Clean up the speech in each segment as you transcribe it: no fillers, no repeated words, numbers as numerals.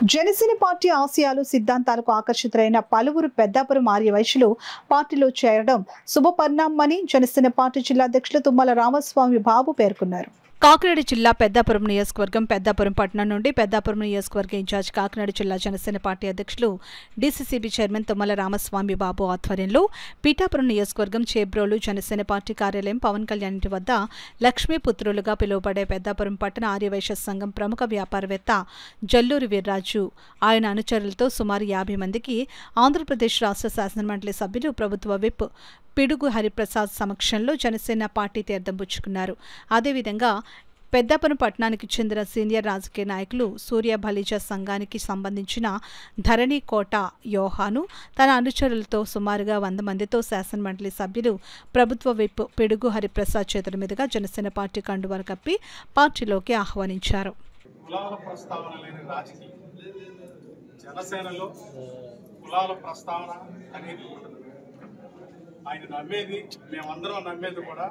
Janasena party ఆశయాలు సిద్ధాంతాలకు ఆకర్షితులైన పలువురు పెద్దాపురం ఆర్యవైశ్యులు పార్టీలో చేరడం శుభపరిణామమని జనసేన పార్టీ జిల్లా అధ్యక్షులు తుమ్మల రామస్వామి బాబు పేర్కొన్నారు. కాకినాడ జిల్లా పెద్దాపురం నియోజకవర్గం పెద్దాపురం పట్టణం నుండి పెద్దాపురం నియోజకవర్గ ఇన్ఛార్జ్ కాకినాడ జిల్లా జనసేన పార్టీ అధ్యక్షులు డీసీసీబీ చైర్మన్ తుమ్మల రామస్వామి బాబు ఆధ్వర్యంలో పీఠాపురం నియోజకవర్గం చేబ్రోలు జనసేన పార్టీ కార్యాలయం పవన్ కళ్యాణ్ ఇంటి వద్ద లక్ష్మీపుత్రులుగా పిలువబడే పెద్దాపురం పట్టణ ఆర్యవైశ్య సంఘం ప్రముఖ వ్యాపారవేత్త జల్లూరి వీర్రాజు ఆయన అనుచరులతో సుమారు 50 మందికి ఆంధ్రప్రదేశ్ రాష్ట్ర శాసనమండలి సభ్యులు ప్రభుత్వ విప్ పిడుగు హరిప్రసాద్ సమక్షంలో జనసేన పార్టీ తీర్థం పుచ్చుకున్నారు. అదేవిధంగా పెద్దాపురం పట్టణానికి చెందిన సీనియర్ రాజకీయ నాయకులు సూర్య బలిజ సంఘానికి సంబంధించిన ధరణి కోట యోహాను తన అనుచరులతో సుమారుగా 100 మందితో శాసనమండలి సభ్యులు ప్రభుత్వ విప్ పిడుగు హరిప్రసాద్ చేతుల మీదుగా జనసేన పార్టీ కండువాలు కప్పి పార్టీలోకి ఆహ్వానించారు. ఆయన నమ్మేది మేమందరం నమ్మేది కూడా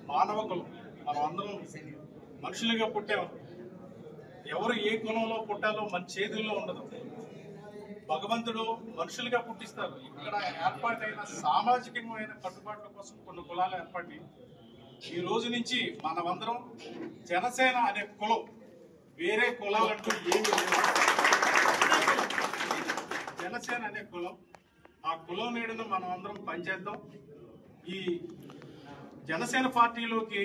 మానవ కులం. మనం అందరం మనుషులుగా పుట్టాము. ఎవరు ఏ కులంలో పుట్టాలో మన చేతుల్లో ఉండదు. భగవంతుడు మనుషులుగా పుట్టిస్తారు. ఇక్కడ ఏర్పాటైన సామాజికమైన కట్టుబాట్ల కోసం కొన్ని కులాలు ఏర్పడి ఈ రోజు నుంచి మనమందరం జనసేన అనే కులం, వేరే కులాలంటూ ఏమీ లేదు. జనసేన అనే కులం, ఆ కులం నీడను మనం అందరం పనిచేద్దాం. ఈ జనసేన పార్టీలోకి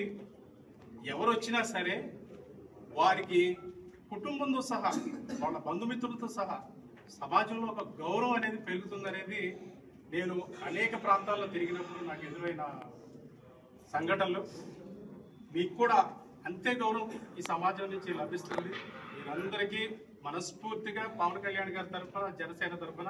ఎవరు వచ్చినా సరే వారికి కుటుంబంతో సహా వాళ్ళ బంధుమిత్రులతో సహా సమాజంలో ఒక గౌరవం అనేది పెరుగుతుందనేది నేను అనేక ప్రాంతాల్లో తిరిగినప్పుడు నాకు ఎదురైన సంఘటనలు. మీకు కూడా అంతే గౌరవం ఈ సమాజం నుంచి లభిస్తుంది. మీరందరికీ మనస్ఫూర్తిగా పవన్ కళ్యాణ్ గారి తరఫున, జనసేన తరఫున